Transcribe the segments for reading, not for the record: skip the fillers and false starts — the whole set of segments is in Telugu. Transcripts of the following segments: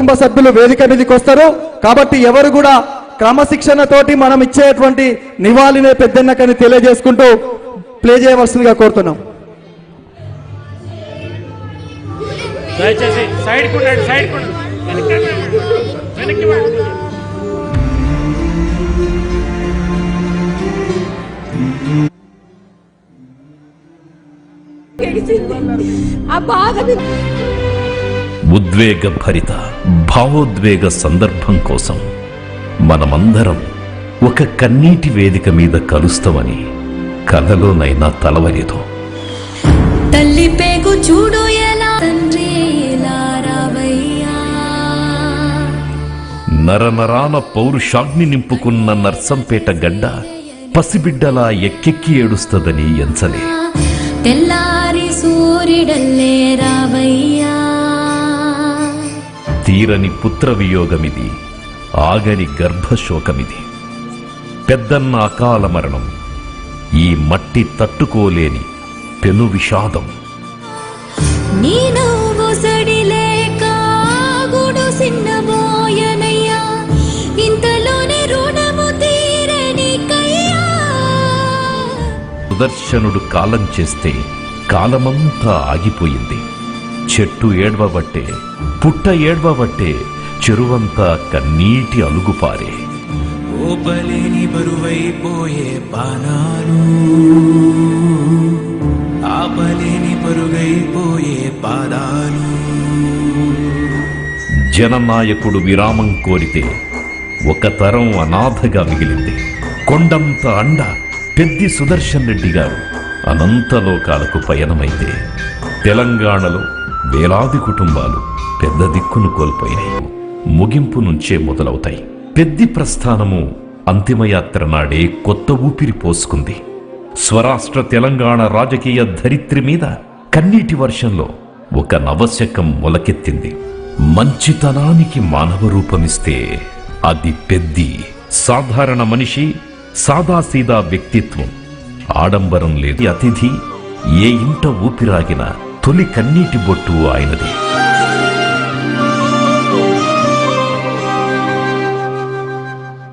కుటుంబ సభ్యులు వేదిక మీదకి వస్తారు కాబట్టి ఎవరు కూడా క్రమశిక్షణతోటి మనం ఇచ్చేటువంటి నివాళినే పెద్దన్నకని తెలియజేసుకుంటూ ప్లే చేయవలసిందిగా కోరుతున్నాం. దయచేసి సైడ్ కుండండి, సైడ్ కుండండి, వెనక్కి ఉద్వేగభరిత భావోద్వేగ సందర్భం కోసం మనమందరం ఒక కన్నీటి వేదిక మీద కలుస్తామని కలలోనైనా తలవలేదు. తల్లి పేగు చూడు ఎలా తండ్రి ఎలా రావయ్యా. నరనరాన పౌరుషాగ్ని నింపుకున్న నర్సంపేట గడ్డ పసిబిడ్డలా ఎక్కెక్కి ఏడుస్తదని ఎంచలే. తెల్లారి సూర్యుడల్లే రావయ్యా. తీరని పుత్ర వియోగమిది, ఆగని గర్భశోకమిది. పెద్దన్న అకాల మరణం ఈ మట్టి తట్టుకోలేని పెను విషాదం. నీ నువ్వు సడిలేక గుడు సిన్నబోయనయ్యా. ఇంతలోనే రుణము తీరనికయ్యా. సుదర్శనుడు కాలం చేస్తే కాలమంతా ఆగిపోయింది. చెట్టు ఏడ్వబట్టే, పుట్ట ఏడ్వబట్టే చెరువంతా కన్నీటి అలుగుపారే. ఓపలేని బరువైపోయే బాణాలు, ఆపలేని పరుగైపోయే పాదాలు. జననాయకుడు విరామం కోరితే ఒక తరం అనాథగా మిగిలింది. కొండంత అండ పెద్ది సుదర్శన్ రెడ్డి గారు అనంతలోకాలకు పయనమైతే తెలంగాణలో వేలాది కుటుంబాలు పెద్ద దిక్కును కోల్పోయినాయి. ముగింపు నుంచే మొదలవుతాయి. పెద్ది ప్రస్థానము అంతిమయాత్ర నాడే కొత్త ఊపిరి పోసుకుంది. స్వరాష్ట్ర తెలంగాణ రాజకీయ ధరిత్రి మీద కన్నీటి వర్షంలో ఒక నవశకం మొలకెత్తింది. మంచితనానికి మానవ రూపమిస్తే అది పెద్ది. సాధారణ మనిషి, సాదాసీదా వ్యక్తిత్వం, ఆడంబరం లేని అతిథి. ఏ ఇంట ఊపిరాగిన తొలి కన్నీటి బొట్టు ఆయనది.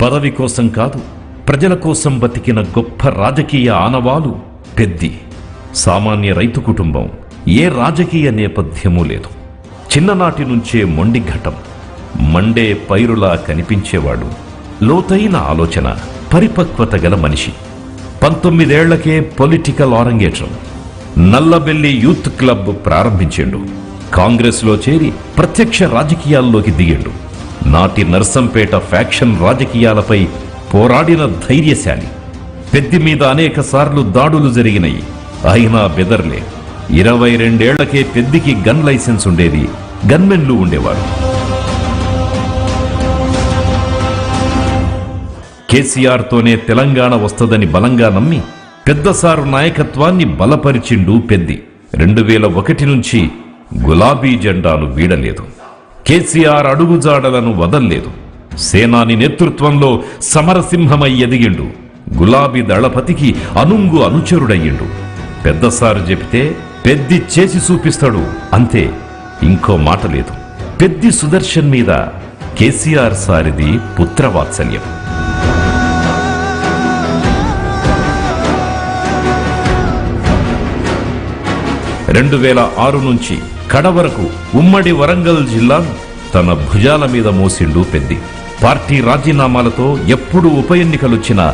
పదవి కోసం కాదు, ప్రజల కోసం బతికిన గొప్ప రాజకీయ ఆనవాలు పెద్ది. సామాన్య రైతు కుటుంబం, ఏ రాజకీయ నేపథ్యమూ లేదు. చిన్ననాటి నుంచే మొండి ఘటం, మండే పైరులా కనిపించేవాడు. లోతైన ఆలోచన, పరిపక్వత గల మనిషి. 19 ఏళ్లకే పొలిటికల్ ఆరంగేట్రం. నల్లబెల్లి యూత్ క్లబ్ ప్రారంభించిండు. కాంగ్రెస్లో చేరి ప్రత్యక్ష రాజకీయాల్లోకి దిగిండు. నాటి నర్సంపేట ఫ్యాక్షన్ రాజకీయాలపై పోరాడిన ధైర్యశాలి. పెద్ది మీద అనేక సార్లు దాడులు జరిగినాయి, అయినా బెదర్లే. 22 ఏళ్లకే పెద్దికి గన్ లైసెన్స్ ఉండేది, గన్మెన్లు ఉండేవారు. కేసీఆర్తోనే తెలంగాణ వస్తదని బలంగా నమ్మి పెద్దసారు నాయకత్వాన్ని బలపరిచిండు పెద్ది. 2001 నుంచి గులాబీ జెండాను వీడలేదు. కేసీఆర్ అడుగుజాడలను వదల్లేదు. సేనాని నేతృత్వంలో సమరసింహమై ఎదిగిండు. గులాబీ దళపతికి అనుంగు అనుచరుడయ్యిండు. పెద్దసారు చెబితే పెద్ది చేసి చూపిస్తాడు, అంతే, ఇంకో మాట లేదు. పెద్ది సుదర్శన్ మీద కేసీఆర్ సారిది పుత్రవాత్సల్యం. 2006 నుంచి కడవరకు ఉమ్మడి వరంగల్ జిల్లాను తన భుజాల మీద మోసిండు పెద్ది. పార్టీ రాజీనామాలతో ఎప్పుడు ఉప ఎన్నికలొచ్చినా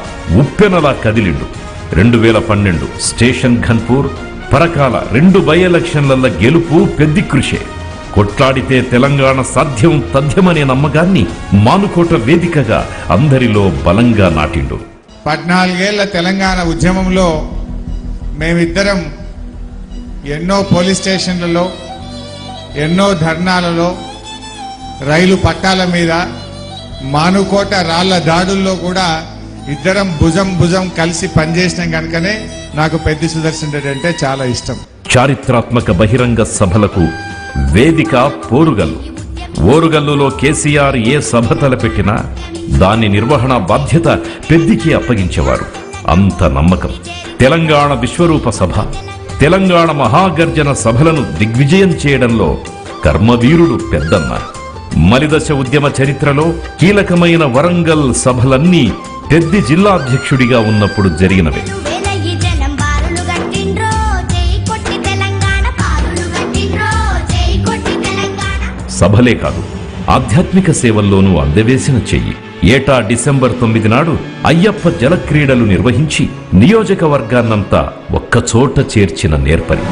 ఉప్పెనలా కదిలిండు. 2012 స్టేషన్ ఘన్పూర్, పరకాల 2 బై ఎలక్షన్ల గెలుపు పెద్ది కృషే. కొట్లాడితే తెలంగాణ సాధ్యం తథ్యమనే నమ్మకాన్ని మానుకోట వేదికగా అందరిలో బలంగా నాటిండు. 14 ఏళ్ల తెలంగాణ ఉద్యమంలో మేమిద్దరం ఎన్నో పోలీస్ స్టేషన్లలో, ఎన్నో ధర్నాలలో, రైలు పట్టాల మీద, మానుకోట రాళ్ల దాడుల్లో కూడా ఇద్దరం భుజం భుజం కలిసి పనిచేసినాం కనుకనే నాకు పెద్ది సుదర్శన్ రెడ్డి అంటే చాలా ఇష్టం. చారిత్రాత్మక బహిరంగ సభలకు వేదిక పోరుగల్లు. ఓరుగల్లులో కేసీఆర్ ఏ సభ తలపెట్టినా దాని నిర్వహణ బాధ్యత పెద్దికి అప్పగించేవారు. అంత నమ్మకం. తెలంగాణ విశ్వరూప సభ, తెలంగాణ మహాగర్జన సభలను దిగ్విజయం చేయడంలో కర్మవీరుడు పెద్దన్న. మలిదశ ఉద్యమ చరిత్రలో కీలకమైన వరంగల్ సభలన్నీ పెద్ది జిల్లా అధ్యక్షుడిగా ఉన్నప్పుడు జరిగినవే. వెలయి జనం బారులు గట్టిండ్రో జై కొట్టి తెలంగాణ బారులు గట్టిండ్రో జై కొట్టి తెలంగాణ. సభలే కాదు, ఆధ్యాత్మిక సేవల్లోనూ అందవేసిన చెయ్యి. ఏటా డిసెంబర్ 9 నాడు అయ్యప్ప జలక్రీడలు నిర్వహించి నియోజకవర్గాన్నంతా ఒక్కచోట చేర్చిన నేర్పరి.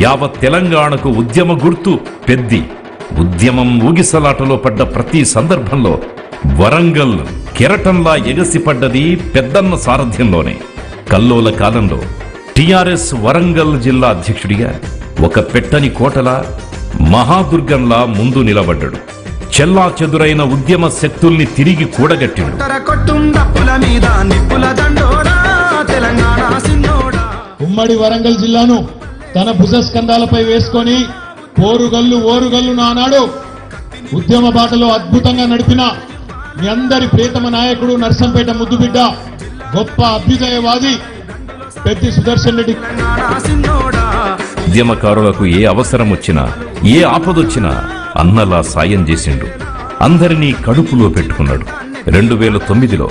యావత్ తెలంగాణకు ఉద్యమ గుర్తు పెద్ది. ఉద్యమం ఊగిసలాటలో పడ్డ ప్రతి సందర్భంలో వరంగల్ కెరటంలా ఎగసిపడ్డది పెద్దన్న సారథ్యంలోనే. కల్లోల కాలంలో టిఆర్ఎస్ వరంగల్ జిల్లా అధ్యక్షుడిగా ఒక పెట్టని కోటలా మహాదుర్గంలా ముందు నిలబడ్డాడు. చెల్లా చెదురైన ఉద్యమ శక్తుల్ని తిరిగి కూడగట్టిండు. ఉమ్మడి వరంగల్ జిల్లాను తన భుజస్కంధాలపై వేసుకొని ఓరుగల్లు నానాడు ఉద్యమ బాటలో అద్భుతంగా నడిపిన మీ అందరి ప్రియతమ నాయకుడు నర్సంపేట ముద్దుబిడ్డ గొప్ప అభ్యుదయవాది పెద్ది సుదర్శన్ రెడ్డి. ఉద్యమకారులకు ఏ అవసరం వచ్చినా ఏ ఆపదొచ్చినా అన్నలా సాయం చేసిండు. అందరినీ కడుపులో పెట్టుకున్నాడు. 2009లో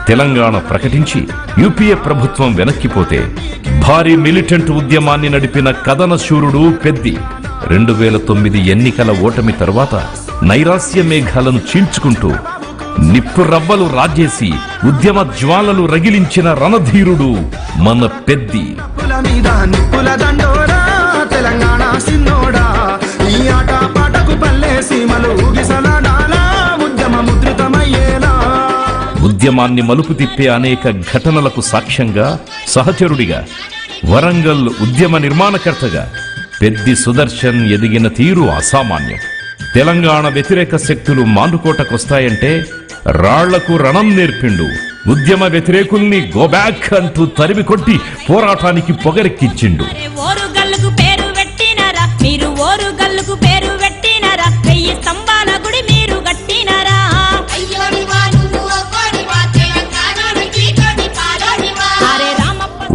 తెలంగాణ ప్రకటించి యూపీఏ ప్రభుత్వం వెనక్కిపోతే భారీ మిలిటెంట్ ఉద్యమాన్ని నడిపిన కథన శూరుడు పెద్ది. 2009 ఎన్నికల ఓటమి తరువాత నైరాస్య మేఘాలను చీల్చుకుంటూ నిప్పు రవ్వలు రాజేసి ఉద్యమ జ్వాలలు రగిలించిన రణధీరుడు మన పెద్ది. ఉద్యమాన్ని మలుపు తిప్పే అనేక ఘటనలకు సాక్ష్యంగా సహచరుడిగా వరంగల్ ఉద్యమ నిర్మాణకర్తగా పెద్ది సుదర్శన్ ఎదిగిన తీరు అసామాన్యం. తెలంగాణ వ్యతిరేక శక్తులు మాండుకోటకొస్తాయంటే రాళ్లకు రణం నేర్పిండు. ఉద్యమ వ్యతిరేకుల్ని గోబ్యాక్ అంటూ తరిమి కొట్టి పోరాటానికి పొగరెక్కించిండు. ఓరుగల్లుకు పేరు పెట్టినారా మీరు, ఓరుగల్లుకు పేరు పెట్టినారా, 1000 స్తంభాల గుడి మీరు కట్టినారా.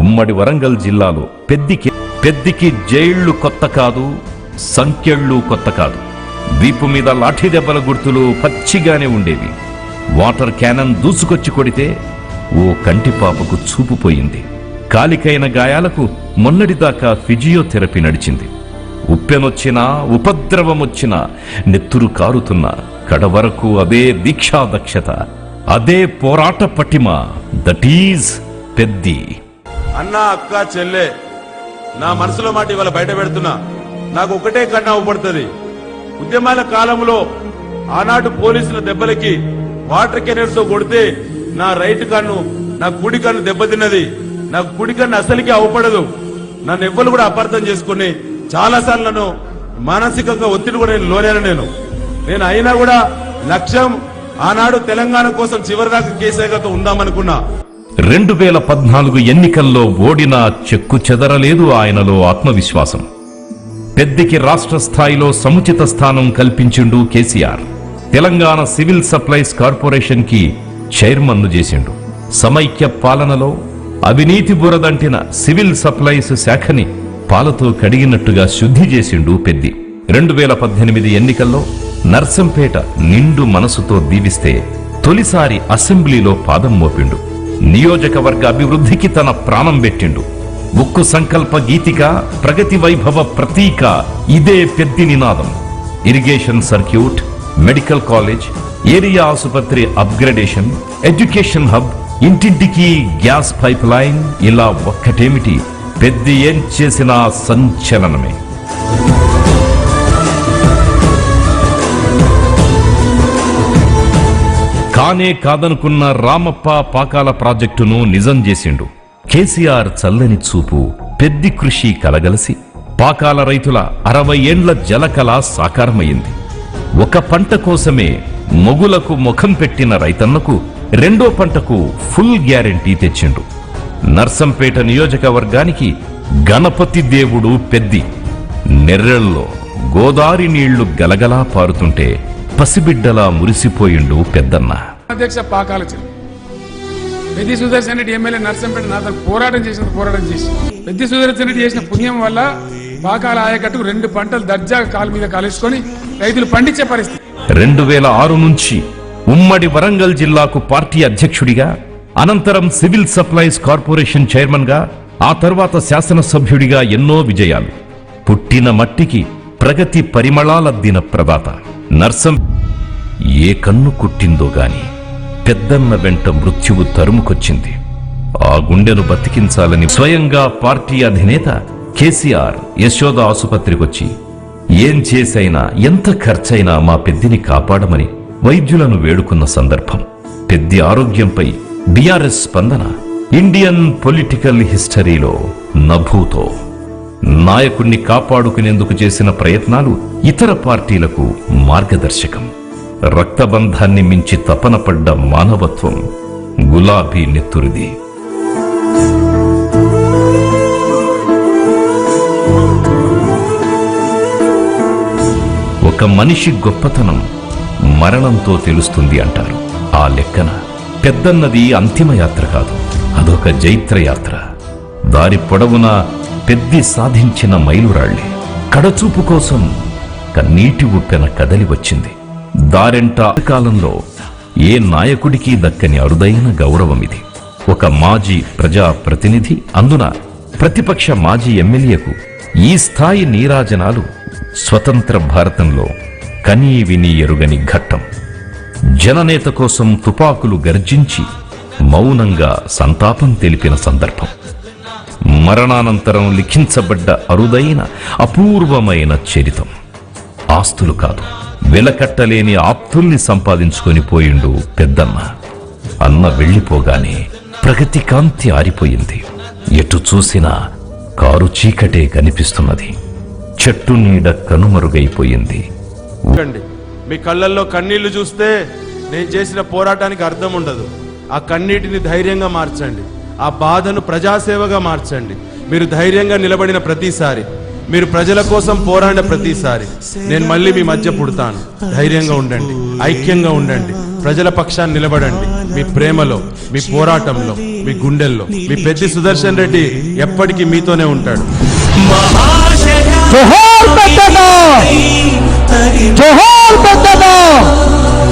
ఉమ్మడి వరంగల్ జిల్లాలో పెద్దికి జైళ్లు కొత్త కాదు, సంఖ్యళ్ళు కొత్త కాదు. వీపు మీద లాఠీ దెబ్బల గుర్తులు పచ్చిగానే ఉండేవి. వాటర్ క్యానన్ దూసుకొచ్చి కొడితే ఓ కంటిపాపకు చూపు పోయింది. కాలికైన గాయాలకు మొన్నటిదాకా ఫిజియోథెరపీ నడిచింది. ఉప్పెనొచ్చినా ఉపద్రవమొచ్చినా నెత్తురు కారుతున్నా కడవరకు అదే దీక్షా దక్షత, అదే పోరాట పటిమ. That is Peddi. అన్న, అక్క, చెల్లె, నా మనసులో మాట ఇవాళ బయట పెడుతున్నా. నాకు ఒకటే కన్నా అవపడుతుంది. ఉద్యమాల కాలంలో ఆనాడు పోలీసుల దెబ్బలకి వాటర్ కెనర్స్ తో కొడితే నా రైట్ కన్ను, నా కుడి కన్ను దెబ్బతిన్నది. నాకు కుడి కన్ను అసలుకి అవపడదు. నన్ను ఎవ్వరు కూడా అపార్థం చేసుకుని చాలా సార్లు నన్ను మానసికంగా ఒత్తిడి కూడా లోనేను. నేను అయినా కూడా లక్ష్యం ఆనాడు తెలంగాణ కోసం చివరిదాకా కేసీఆర్తో ఉందామనుకున్నా. 2014 ఎన్నికల్లో ఓడినా చెక్కు చెదరలేదు ఆయనలో ఆత్మవిశ్వాసం. పెద్దికి రాష్ట్ర స్థాయిలో సముచిత స్థానం కల్పించిండు KCR. Telangana civil supplies corporation కి చైర్మన్ను చేసిండు. సమైక్య పాలనలో అవినీతి బురదంటిన సివిల్ సప్లైస్ శాఖని పాలతో కడిగినట్టుగా శుద్ధి చేసిండు పెద్ది. 2018 ఎన్నికల్లో నర్సంపేట నిండు మనసుతో దీవిస్తే తొలిసారి అసెంబ్లీలో పాదం మోపిండు. నియోజకవర్గ అభివృద్ధికి తన ప్రాణం పెట్టిండు. ఉక్కు సంకల్ప గీతిక, ప్రగతి వైభవ ప్రతీక ఇదే పెద్ది నినాదం. Irrigation circuit, medical college, area ఆసుపత్రి అప్గ్రేడేషన్, ఎడ్యుకేషన్ హబ్, ఇంటింటికి గ్యాస్ పైప్ లైన్, ఇలా ఒక్కటేమిటి పెద్ది ఏం చేసిన సంచలనమే. కానే కాదనుకున్న రామప్ప పాకాల ప్రాజెక్టును నిజం చేసిండు. కేసీఆర్ చల్లని చూపు, పెద్ది కృషి కలగలసి పాకాల రైతుల 60 ఏండ్ల జలకళ సాకారమైంది. ఒక పంట కోసమే మొగులకు ముఖం పెట్టిన రైతన్నకు రెండో పంటకు ఫుల్ గ్యారెంటీ తెచ్చిండు. నర్సంపేట నియోజకవర్గానికి గణపతి దేవుడు పెద్ది. నెర్రెల్లో గోదారి నీళ్లు గలగలా పారుతుంటే పసిబిడ్డలా మురిసిపోయిండు పెద్దన్న. అధ్యక్ష పాకాల పెద్ది సుదర్శన్ రెడ్డి ఎమ్మెల్యే నర్సంపేట నాతో పోరాటం చేసి పెద్ది సుదర్శన్ రెడ్డి చేసిన పుణ్యం వల్ల పాకాల ఆయకట్టుకు 2 పంటలు దర్జాగా కాలు మీద కాలేసుకొని రైతులు పండించే పరిస్థితి. 2006 నుంచి ఉమ్మడి వరంగల్ జిల్లాకు పార్టీ అధ్యక్షుడిగా, అనంతరం సివిల్ సప్లైస్ కార్పొరేషన్ చైర్మన్ గా, ఆ తర్వాత శాసనసభ్యుడిగా ఎన్నో విజయాలు. పుట్టిన మట్టికి ప్రగతి పరిమళాలద్దిన ప్రదాత నర్సం. ఏ కన్ను కుట్టిందో గాని పెద్దన్న వెంట మృత్యువు తరుముకొచ్చింది. ఆ గుండెను బతికించాలని స్వయంగా పార్టీ అధినేత కేసీఆర్ యశోద ఆసుపత్రికొచ్చి ఏం చేసైనా ఎంత ఖర్చైనా మా పెద్దిని కాపాడమని వైద్యులను వేడుకున్న సందర్భం. పెద్ది ఆరోగ్యంపై బీఆర్ఎస్ స్పందన ఇండియన్ పొలిటికల్ హిస్టరీలో నభూతో. నాయకుణ్ణి కాపాడుకునేందుకు చేసిన ప్రయత్నాలు ఇతర పార్టీలకు మార్గదర్శకం. రక్తబంధాన్ని మించి తపన పడ్డ మానవత్వం గులాబీ నెత్తురిది. ఒక మనిషి గొప్పతనం మరణంతో తెలుస్తుంది అంటారు. ఆ లెక్కన పెద్దన్నది అంతిమయాత్ర కాదు, అదొక జైత్రయాత్ర. దారి పొడవునా పెద్ది సాధించిన మైలురాళ్లే. కడచూపు కోసం కన్నీటి ఉప్పెన కదలి వచ్చింది. దారెంట కాలంలో ఏ నాయకుడికి దక్కని అరుదైన గౌరవమిది. ఒక మాజీ ప్రజాప్రతినిధి, అందున ప్రతిపక్ష మాజీ ఎమ్మెల్యేకు ఈ స్థాయి నీరాజనాలు స్వతంత్ర భారతంలో కనీ విని ఎరుగని ఘట్టం. జననేత కోసం తుపాకులు గర్జించి మౌనంగా సంతాపం తెలిపిన సందర్భం. మరణానంతరం లిఖించబడ్డ అరుదైన అపూర్వమైన చరితం. ఆస్తులు కాదు, వెలకట్టలేని ఆప్తుల్ని సంపాదించుకొని పోయిండు పెద్దన్న. అన్న వెళ్లిపోగానే ప్రగతి కాంతి ఆరిపోయింది. ఎటు చూసినా కారు చీకటే కనిపిస్తున్నది. చెట్టు నీడ కనుమరుగైపోయింది. మీ కళ్ళల్లో కన్నీళ్లు చూస్తే నేను చేసిన పోరాటానికి అర్థం ఉండదు. ఆ కన్నీటిని ధైర్యంగా మార్చండి, ఆ బాధను ప్రజాసేవగా మార్చండి. మీరు ధైర్యంగా నిలబడిన ప్రతిసారి, మీరు ప్రజల కోసం పోరాడిన ప్రతిసారి నేను మళ్ళీ మీ మధ్య పుడతాను. ధైర్యంగా ఉండండి, ఐక్యంగా ఉండండి, ప్రజల పక్షాన్ని నిలబడండి. మీ ప్రేమలో, మీ పోరాటంలో, మీ గుండెల్లో మీ పెద్ది సుదర్శన్ రెడ్డి ఎప్పటికీ మీతోనే ఉంటాడు. జోహార్ పెద్దన్న! జోహార్ పెద్దన్న!